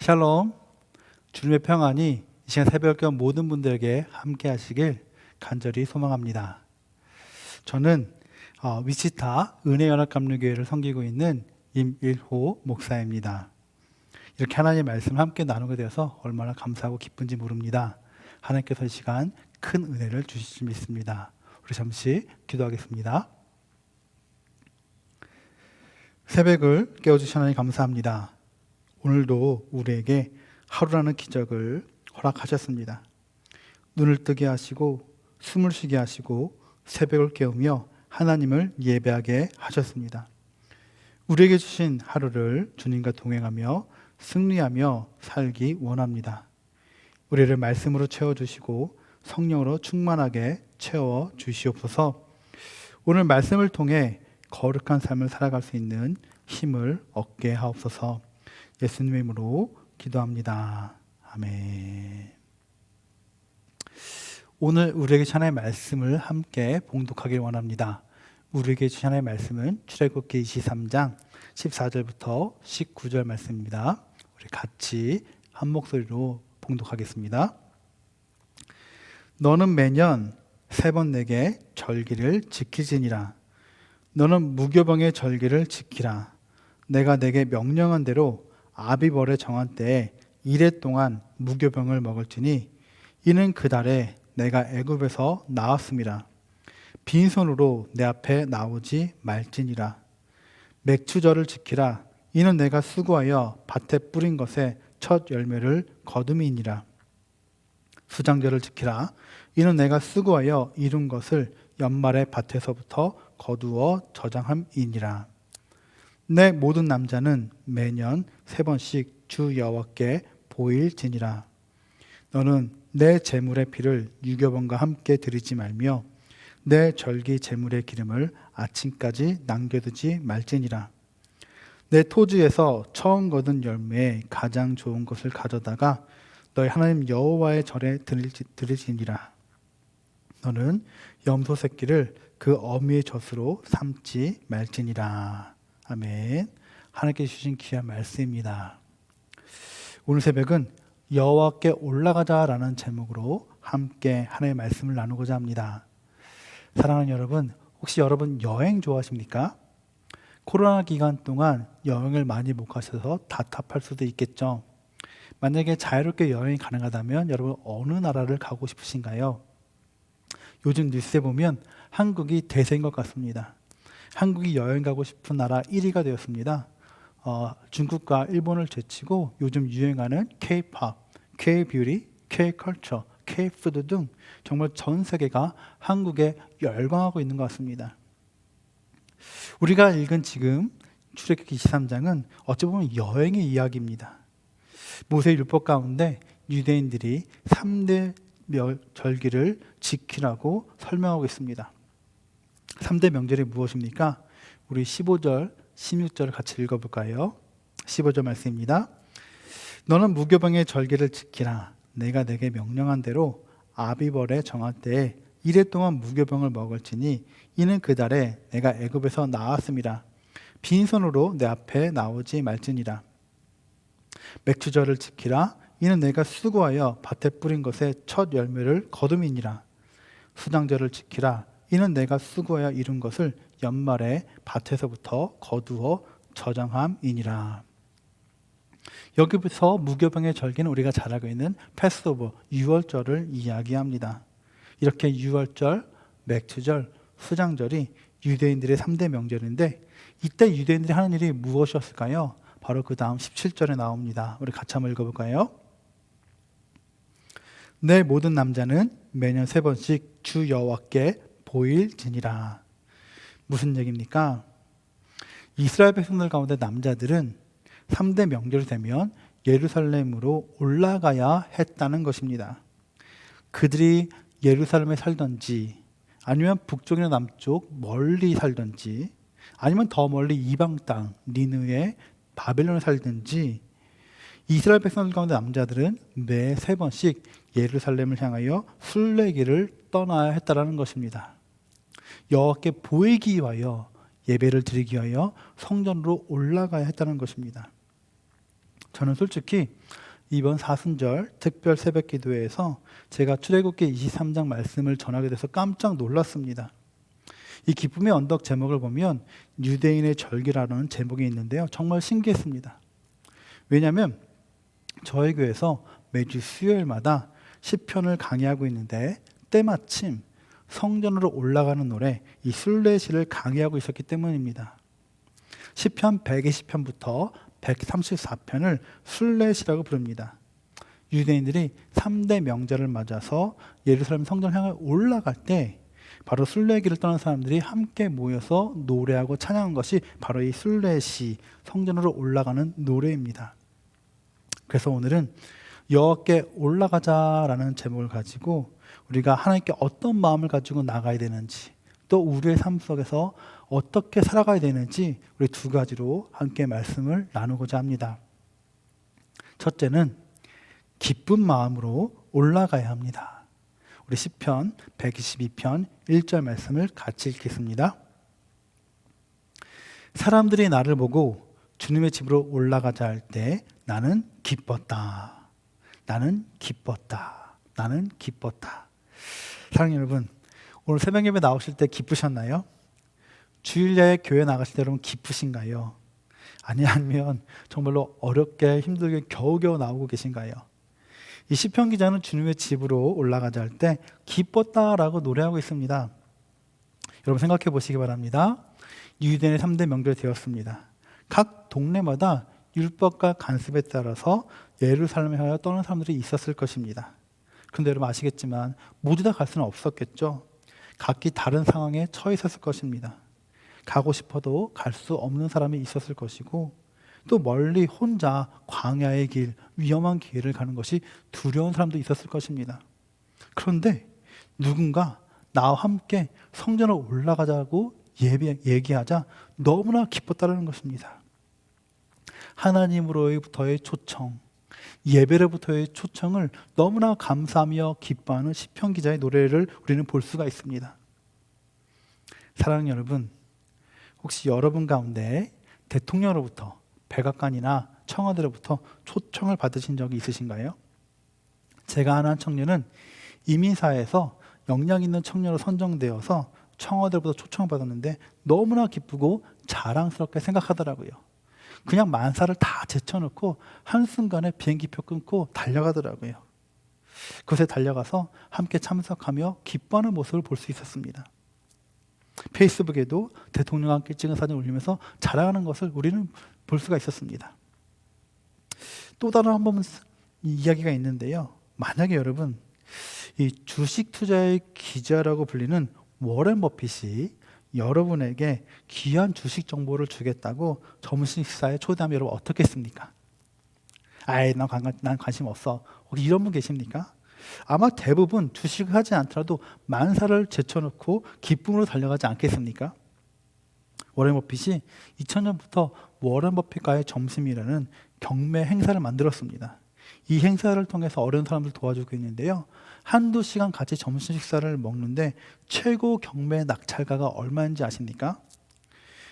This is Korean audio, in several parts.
샬롬, 주님의 평안이 이 시간 새벽경 모든 분들에게 함께 하시길 간절히 소망합니다. 저는 위치타 은혜연합감리교회를 섬기고 있는 임일호 목사입니다. 이렇게 하나님의 말씀을 함께 나누게 되어서 얼마나 감사하고 기쁜지 모릅니다. 하나님께서 이 시간 큰 은혜를 주실 줄 믿습니다. 우리 잠시 기도하겠습니다. 새벽을 깨워주신 하나님 감사합니다. 오늘도 우리에게 하루라는 기적을 허락하셨습니다. 눈을 뜨게 하시고 숨을 쉬게 하시고 새벽을 깨우며 하나님을 예배하게 하셨습니다. 우리에게 주신 하루를 주님과 동행하며 승리하며 살기 원합니다. 우리를 말씀으로 채워주시고 성령으로 충만하게 채워주시옵소서. 오늘 말씀을 통해 거룩한 삶을 살아갈 수 있는 힘을 얻게 하옵소서. 예수님의 이름으로 기도합니다. 아멘. 오늘 우리에게 주신 하나님의 말씀을 함께 봉독하길 원합니다. 우리에게 주신 하나님의 말씀은 출애굽기 23장 14절부터 19절 말씀입니다. 우리 같이 한 목소리로 봉독하겠습니다. 너는 매년 3번 내게 절기를 지키지니라. 너는 무교병의 절기를 지키라. 내가 내게 명령한 대로 아비벌에 정한 때에 이래 동안 무교병을 먹을지니 이는 그 달에 내가 애굽에서 나왔음이라. 빈손으로 내 앞에 나오지 말지니라. 맥추절을 지키라. 이는 내가 수고하여 밭에 뿌린 것의 첫 열매를 거둠이니라. 수장절을 지키라. 이는 내가 수고하여 이룬 것을 연말에 밭에서부터 거두어 저장함이니라. 내 모든 남자는 매년 3번씩 주 여호와께 보일지니라. 너는 내 제물의 피를 유교번과 함께 드리지 말며 내 절기 제물의 기름을 아침까지 남겨두지 말지니라. 내 토지에서 처음 거둔 열매에 가장 좋은 것을 가져다가 너희 하나님 여호와의 절에 드리지니라. 너는 염소 새끼를 그 어미의 젖으로 삼지 말지니라. 아멘. 하나님께 주신 귀한 말씀입니다. 오늘 새벽은 여호와께 올라가자라는 제목으로 함께 하나님의 말씀을 나누고자 합니다. 사랑하는 여러분, 혹시 여러분 여행 좋아하십니까? 코로나 기간 동안 여행을 많이 못 가셔서 답답할 수도 있겠죠. 만약에 자유롭게 여행이 가능하다면 여러분 어느 나라를 가고 싶으신가요? 요즘 뉴스에 보면 한국이 대세인 것 같습니다. 한국이 여행 가고 싶은 나라 1위가 되었습니다. 중국과 일본을 제치고 요즘 유행하는 K-POP, K-뷰티, K-컬처, K-푸드 등 정말 전 세계가 한국에 열광하고 있는 것 같습니다. 우리가 읽은 지금 출애굽기 23장은 어찌 보면 여행의 이야기입니다. 모세 율법 가운데 유대인들이 3대 절기를 지키라고 설명하고 있습니다. 3대 명절이 무엇입니까? 우리 15절, 16절을 같이 읽어볼까요? 15절 말씀입니다. 너는 무교병의 절기를 지키라. 내가 내게 명령한 대로 아비벌에 정한 때에 이래 동안 무교병을 먹을지니 이는 그 달에 내가 애굽에서 나왔음이라. 빈손으로 내 앞에 나오지 말지니라. 맥추절을 지키라. 이는 내가 수고하여 밭에 뿌린 것의 첫 열매를 거둠이니라. 수장절을 지키라. 이는 내가 수고하여 이룬 것을 연말에 밭에서부터 거두어 저장함이니라. 여기부터 무교병의 절기는 우리가 잘 알고 있는 패스오버, 유월절을 이야기합니다. 이렇게 유월절, 맥추절, 수장절이 유대인들의 3대 명절인데 이때 유대인들이 하는 일이 무엇이었을까요? 바로 그 다음 17절에 나옵니다. 우리 같이 한번 읽어볼까요? 내 모든 남자는 매년 3번씩 주 여호와께 보일지니라. 무슨 얘기입니까? 이스라엘 백성들 가운데 남자들은 3대 명절이 되면 예루살렘으로 올라가야 했다는 것입니다. 그들이 예루살렘에 살던지 아니면 북쪽이나 남쪽 멀리 살던지 아니면 더 멀리 이방 땅 니느웨 바벨론에 살든지 이스라엘 백성들 가운데 남자들은 매 3번씩 예루살렘을 향하여 순례길을 떠나야 했다는 것입니다. 여호와께 보이기 위하여 예배를 드리기 위하여 성전으로 올라가야 했다는 것입니다. 저는 솔직히 이번 사순절 특별 새벽 기도회에서 제가 출애굽기 23장 말씀을 전하게 돼서 깜짝 놀랐습니다. 이 기쁨의 언덕 제목을 보면 유대인의 절기라는 제목이 있는데요. 정말 신기했습니다. 왜냐하면 저희 교회에서 매주 수요일마다 시편을 강의하고 있는데 때마침 성전으로 올라가는 노래 이 순례시를 강의하고 있었기 때문입니다. 시편 120편부터 134편을 순례시라고 부릅니다. 유대인들이 3대 명절을 맞아서 예루살렘 성전 향해 올라갈 때 바로 순례길을 떠난 사람들이 함께 모여서 노래하고 찬양한 것이 바로 이 순례시, 성전으로 올라가는 노래입니다. 그래서 오늘은 여호와께 올라가자라는 제목을 가지고 우리가 하나님께 어떤 마음을 가지고 나가야 되는지, 또 우리의 삶 속에서 어떻게 살아가야 되는지 우리 두 가지로 함께 말씀을 나누고자 합니다. 첫째는 기쁜 마음으로 올라가야 합니다. 우리 시편 122편 1절 말씀을 같이 읽겠습니다. 사람들이 나를 보고 주님의 집으로 올라가자 할 때 나는 기뻤다. 나는 기뻤다. 나는 기뻤다. 사랑하는 여러분, 오늘 새벽 예배 나오실 때 기쁘셨나요? 주일야에 교회 나가실 때 여러분 기쁘신가요? 아니면 정말로 어렵게 힘들게 겨우겨우 나오고 계신가요? 이 시편 기자는 주님의 집으로 올라가자 할 때 기뻤다라고 노래하고 있습니다. 여러분 생각해 보시기 바랍니다. 유대인의 3대 명절이 되었습니다. 각 동네마다 율법과 관습에 따라서 예루살렘에 하여 떠난 사람들이 있었을 것입니다. 그런데 여러분 아시겠지만 모두 다 갈 수는 없었겠죠. 각기 다른 상황에 처해 있었을 것입니다. 가고 싶어도 갈 수 없는 사람이 있었을 것이고, 또 멀리 혼자 광야의 길, 위험한 길을 가는 것이 두려운 사람도 있었을 것입니다. 그런데 누군가 나와 함께 성전으로 올라가자고 얘기하자 너무나 기뻤다는 것입니다. 하나님으로부터의 초청, 예배로부터의 초청을 너무나 감사하며 기뻐하는 시편 기자의 노래를 우리는 볼 수가 있습니다. 사랑하는 여러분, 혹시 여러분 가운데 대통령으로부터, 백악관이나 청와대로부터 초청을 받으신 적이 있으신가요? 제가 아는 청년은 이민사회에서 역량 있는 청년으로 선정되어서 청와대로부터 초청을 받았는데 너무나 기쁘고 자랑스럽게 생각하더라고요. 그냥 만사를 다 제쳐놓고 한순간에 비행기표 끊고 달려가더라고요. 그곳에 달려가서 함께 참석하며 기뻐하는 모습을 볼 수 있었습니다. 페이스북에도 대통령과 함께 찍은 사진을 올리면서 자랑하는 것을 우리는 볼 수가 있었습니다. 또 다른 한 번 이야기가 있는데요. 만약에 여러분 이 주식 투자의 기자라고 불리는 워렌 버핏이 여러분에게 귀한 주식 정보를 주겠다고 점심 식사에 초대하면 여러분 어떻게 했습니까? 난 관심 없어. 혹시 이런 분 계십니까? 아마 대부분 주식을 하지 않더라도 만사를 제쳐놓고 기쁨으로 달려가지 않겠습니까? 워렌 버핏이 2000년부터 워렌 버핏과의 점심이라는 경매 행사를 만들었습니다. 이 행사를 통해서 어려운 사람들 도와주고 있는데요. 한두 시간 같이 점심 식사를 먹는데 최고 경매 낙찰가가 얼마인지 아십니까?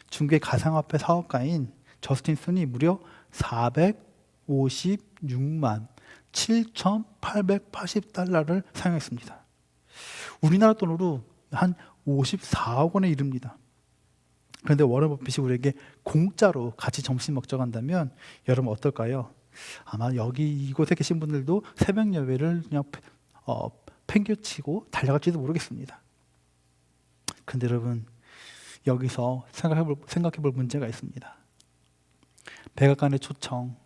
중개 가상화폐 사업가인 저스틴 순이 무려 456만 7,880달러를 사용했습니다. 우리나라 돈으로 한 54억 원에 이릅니다. 그런데 워렌 버핏이 우리에게 공짜로 같이 점심 먹자고 한다면 여러분 어떨까요? 아마 여기 이곳에 계신 분들도 새벽 예배를 그냥 팽개치고 달려갈지도 모르겠습니다. 그런데 여러분 여기서 생각해 볼 문제가 있습니다. 백악관의 초청,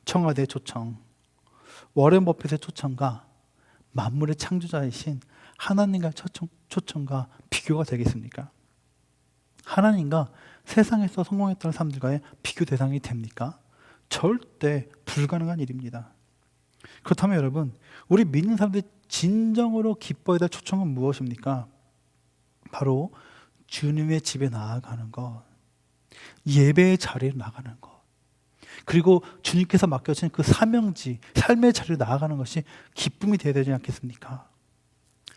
청와대의 초청, 워렌 버핏의 초청과 만물의 창조자이신 하나님과의 초청과 비교가 되겠습니까? 하나님과 세상에서 성공했던 사람들과의 비교 대상이 됩니까? 절대 불가능한 일입니다. 그렇다면 여러분, 우리 믿는 사람들이 진정으로 기뻐해야 될 초청은 무엇입니까? 바로 주님의 집에 나아가는 것, 예배의 자리에 나가는 것, 그리고 주님께서 맡겨주신 그 사명지, 삶의 자리로 나아가는 것이 기쁨이 되어야 되지 않겠습니까?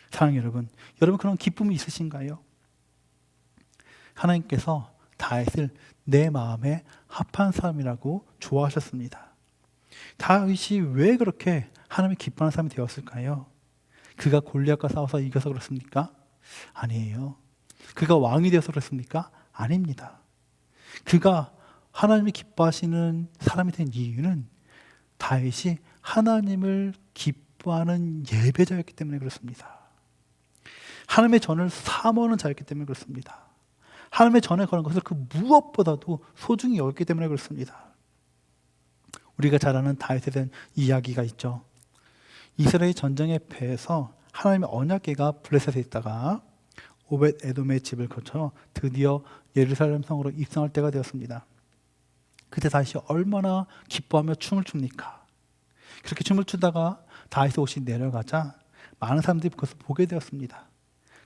사랑하는 여러분 그런 기쁨이 있으신가요? 하나님께서 다윗을 내 마음에 합한 사람이라고 좋아하셨습니다. 다윗이 왜 그렇게 하나님이 기뻐하는 사람이 되었을까요? 그가 골리앗과 싸워서 이겨서 그렇습니까? 아니에요. 그가 왕이 되어서 그렇습니까? 아닙니다. 그가 하나님이 기뻐하시는 사람이 된 이유는 다윗이 하나님을 기뻐하는 예배자였기 때문에 그렇습니다. 하나님의 전을 사모하는 자였기 때문에 그렇습니다. 하나님의 전에 거는 것을 그 무엇보다도 소중히 여겼기 때문에 그렇습니다. 우리가 잘 아는 다윗에 대한 이야기가 있죠. 이스라엘 전쟁의 패에서 하나님의 언약궤가 블레셋에 있다가 오벳 에돔의 집을 거쳐 드디어 예루살렘 성으로 입성할 때가 되었습니다. 그때 다윗이 얼마나 기뻐하며 춤을 춥니까? 그렇게 춤을 추다가 다윗의 옷이 내려가자 많은 사람들이 그것을 보게 되었습니다.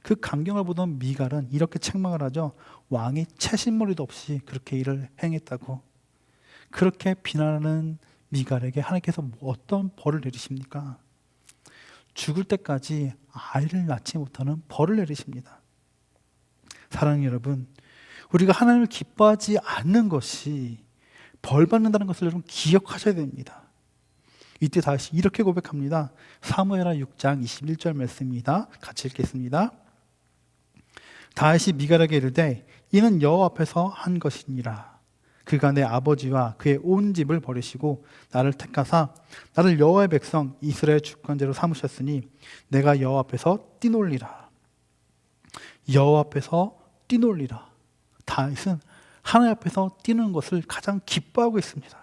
그 광경을 보던 미갈은 이렇게 책망을 하죠. 왕이 채신머리도 없이 그렇게 일을 행했다고. 그렇게 비난하는 미갈에게 하나님께서 어떤 벌을 내리십니까? 죽을 때까지 아이를 낳지 못하는 벌을 내리십니다. 사랑하는 여러분, 우리가 하나님을 기뻐하지 않는 것이 벌 받는다는 것을 여러분 기억하셔야 됩니다. 이때 다시 이렇게 고백합니다. 사무엘하 6장 21절 말씀입니다. 같이 읽겠습니다. 다윗이 미갈에게 이르되 이는 여호와 앞에서 한 것이니라. 그가 내 아버지와 그의 온 집을 버리시고 나를 택하사 나를 여호와의 백성 이스라엘 주권자로 삼으셨으니 내가 여호와 앞에서 뛰놀리라. 여호와 앞에서 뛰놀리라. 다윗은 하나님 앞에서 뛰는 것을 가장 기뻐하고 있습니다.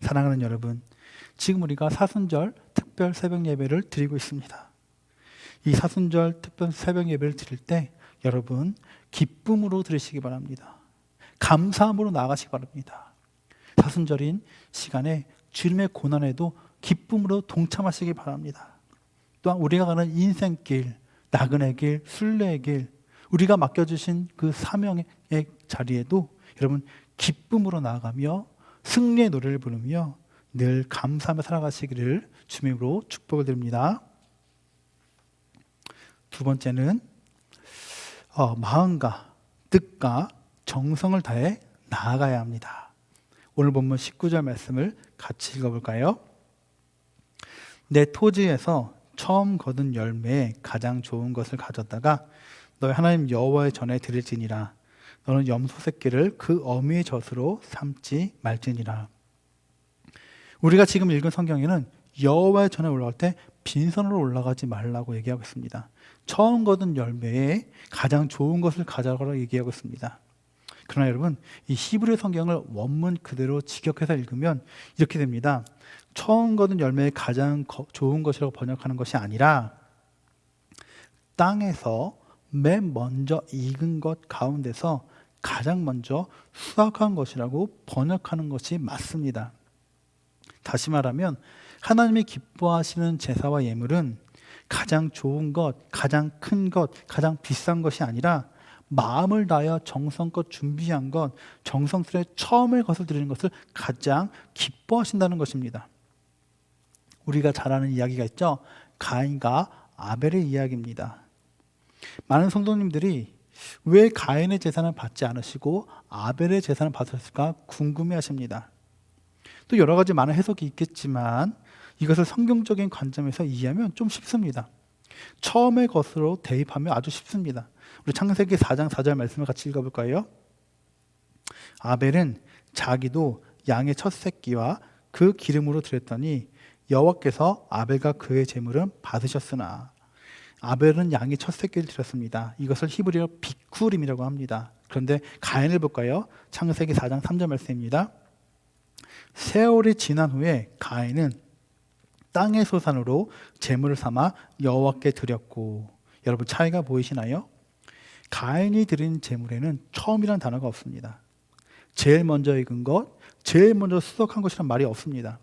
사랑하는 여러분, 지금 우리가 사순절 특별 새벽 예배를 드리고 있습니다. 이 사순절 특별 새벽 예배를 드릴 때 여러분 기쁨으로 드리시기 바랍니다. 감사함으로 나아가시기 바랍니다. 사순절인 시간에 주님의 고난에도 기쁨으로 동참하시기 바랍니다. 또한 우리가 가는 인생길, 나그네 길, 순례의 길, 우리가 맡겨주신 그 사명의 자리에도 여러분 기쁨으로 나아가며 승리의 노래를 부르며 늘 감사하며 살아가시기를 주님으로 축복을 드립니다. 두 번째는 마음과 뜻과 정성을 다해 나아가야 합니다. 오늘 본문 19절 말씀을 같이 읽어볼까요? 내 토지에서 처음 거둔 열매에 가장 좋은 것을 가졌다가 너희 하나님 여호와의 전에 드릴지니라. 너는 염소 새끼를 그 어미의 젖으로 삼지 말지니라. 우리가 지금 읽은 성경에는 여호와의 전에 올라갈 때 빈손으로 올라가지 말라고 얘기하고 있습니다. 처음 거둔 열매에 가장 좋은 것을 가져가라고 얘기하고 있습니다. 그러나 여러분, 이 히브리 성경을 원문 그대로 직역해서 읽으면 이렇게 됩니다. 처음 거둔 열매에 가장 좋은 것이라고 번역하는 것이 아니라 땅에서 맨 먼저 익은 것 가운데서 가장 먼저 수확한 것이라고 번역하는 것이 맞습니다. 다시 말하면 하나님이 기뻐하시는 제사와 예물은 가장 좋은 것, 가장 큰 것, 가장 비싼 것이 아니라 마음을 다하여 정성껏 준비한 것, 정성스레 처음에 것을 드리는 것을 가장 기뻐하신다는 것입니다. 우리가 잘 아는 이야기가 있죠. 가인과 아벨의 이야기입니다. 많은 성도님들이 왜 가인의 제사는 받지 않으시고 아벨의 제사는 받으셨을까 궁금해하십니다. 또 여러 가지 많은 해석이 있겠지만 이것을 성경적인 관점에서 이해하면 좀 쉽습니다. 처음의 것으로 대입하면 아주 쉽습니다. 우리 창세기 4장 4절 말씀을 같이 읽어볼까요? 아벨은 자기도 양의 첫 새끼와 그 기름으로 드렸더니 여호와께서 아벨과 그의 제물은 받으셨으나 아벨은 양의 첫 새끼를 드렸습니다. 이것을 히브리어로 비쿠림이라고 합니다. 그런데 가인을 볼까요? 창세기 4장 3절 말씀입니다. 세월이 지난 후에 가인은 땅의 소산으로 제물을 삼아 여호와께 드렸고, 여러분 차이가 보이시나요? 가인이 드린 제물에는 처음이라는 단어가 없습니다. 제일 먼저 익은 것, 제일 먼저 수확한 것이란 말이 없습니다.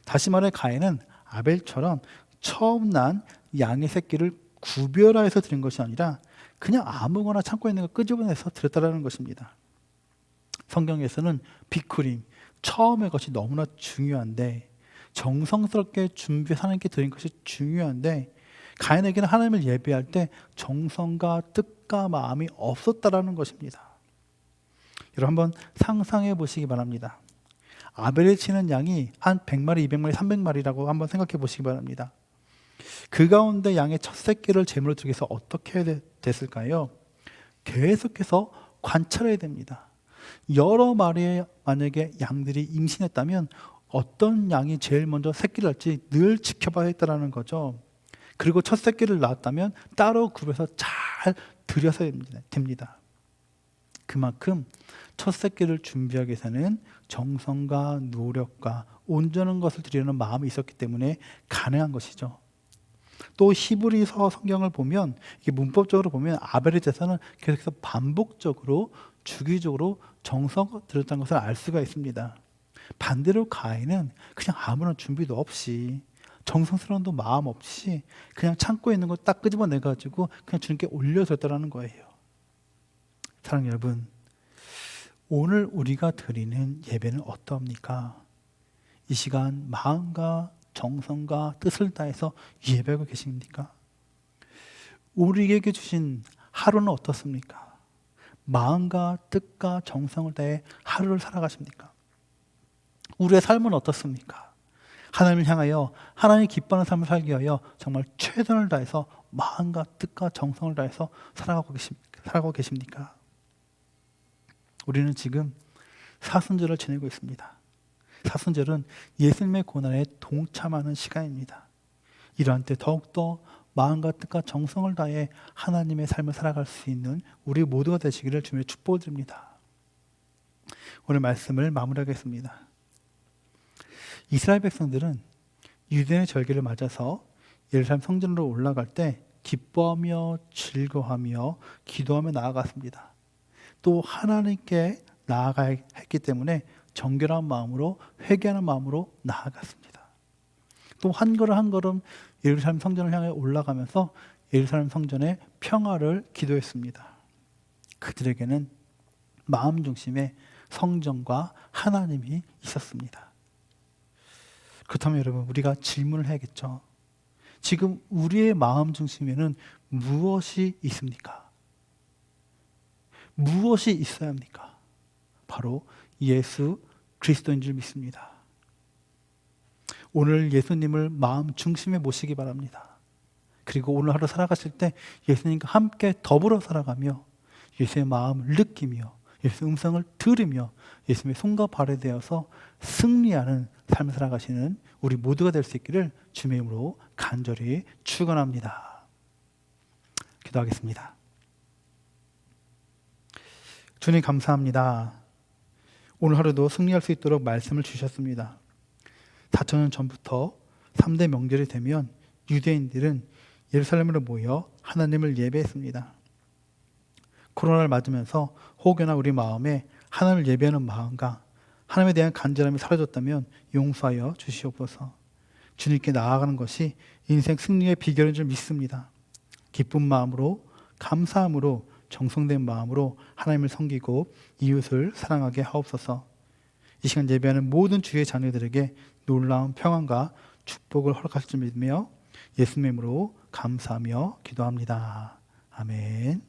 다시 말해 가인은 아벨처럼 처음 난 양의 새끼를 구별하여서 드린 것이 아니라 그냥 아무거나 창고에 있는 거 끄집어내서 드렸다는 것입니다. 성경에서는 비쿠림, 처음의 것이 너무나 중요한데, 정성스럽게 준비해서 하나님께 드린 것이 중요한데, 가인에게는 하나님을 예배할 때 정성과 뜻과 마음이 없었다라는 것입니다. 여러분 한번 상상해 보시기 바랍니다. 아벨이 치는 양이 한 100마리, 200마리, 300마리라고 한번 생각해 보시기 바랍니다. 그 가운데 양의 첫 새끼를 제물로 드리기 위해서 어떻게 해야 됐을까요? 계속해서 관찰해야 됩니다. 여러 마리의 만약에 양들이 임신했다면 어떤 양이 제일 먼저 새끼를 낳을지 늘 지켜봐야 했다는 거죠. 그리고 첫 새끼를 낳았다면 따로 굽여서 잘 들여서 됩니다. 그만큼 첫 새끼를 준비하기 위해서는 정성과 노력과 온전한 것을 드리려는 마음이 있었기 때문에 가능한 것이죠. 또 히브리서 성경을 보면 이게 문법적으로 보면 아벨의 제사는 계속해서 반복적으로 주기적으로 정성을 들였다는 것을 알 수가 있습니다. 반대로 가인은 그냥 아무런 준비도 없이 정성스러운 마음 없이 그냥 창고에 있는 거 딱 끄집어내 가지고 그냥 주님께 올려줬다라는 거예요. 사랑하는 여러분, 오늘 우리가 드리는 예배는 어떠합니까? 이 시간 마음과 정성과 뜻을 다해서 예배하고 계십니까? 우리에게 주신 하루는 어떻습니까? 마음과 뜻과 정성을 다해 하루를 살아가십니까? 우리의 삶은 어떻습니까? 하나님을 향하여 하나님이 기뻐하는 삶을 살기 위하여 정말 최선을 다해서 마음과 뜻과 정성을 다해서 살아가고 계십니까? 우리는 지금 사순절을 지내고 있습니다. 사순절은 예수님의 고난에 동참하는 시간입니다. 이러한 때 더욱더 마음과 뜻과 정성을 다해 하나님의 삶을 살아갈 수 있는 우리 모두가 되시기를 주님의 축복을 드립니다. 오늘 말씀을 마무리하겠습니다. 이스라엘 백성들은 유대인의 절기를 맞아서 예루살렘 성전으로 올라갈 때 기뻐하며 즐거워하며 기도하며 나아갔습니다. 또 하나님께 나아가야 했기 때문에 정결한 마음으로 회개하는 마음으로 나아갔습니다. 또 한 걸음 한 걸음 예루살렘 성전을 향해 올라가면서 예루살렘 성전의 평화를 기도했습니다. 그들에게는 마음 중심에 성전과 하나님이 있었습니다. 그렇다면 여러분, 우리가 질문을 해야겠죠. 지금 우리의 마음 중심에는 무엇이 있습니까? 무엇이 있어야 합니까? 바로 예수 그리스도인 줄 믿습니다. 오늘 예수님을 마음 중심에 모시기 바랍니다. 그리고 오늘 하루 살아가실 때 예수님과 함께 더불어 살아가며 예수의 마음을 느끼며 예수의 음성을 들으며 예수님의 손과 발에 대어서 승리하는 삶을 살아가시는 우리 모두가 될 수 있기를 주님의 이름으로 간절히 축원합니다. 기도하겠습니다. 주님 감사합니다. 오늘 하루도 승리할 수 있도록 말씀을 주셨습니다. 4,000년 전부터 3대 명절이 되면 유대인들은 예루살렘으로 모여 하나님을 예배했습니다. 코로나를 맞으면서 혹여나 우리 마음에 하나님을 예배하는 마음과 하나님에 대한 간절함이 사라졌다면 용서하여 주시옵소서. 주님께 나아가는 것이 인생 승리의 비결인 줄 믿습니다. 기쁜 마음으로 감사함으로 정성된 마음으로 하나님을 섬기고 이웃을 사랑하게 하옵소서. 이 시간 예배하는 모든 주의 자녀들에게 놀라운 평안과 축복을 허락하실 줄 믿으며 예수님의 이름으로 감사하며 기도합니다. 아멘.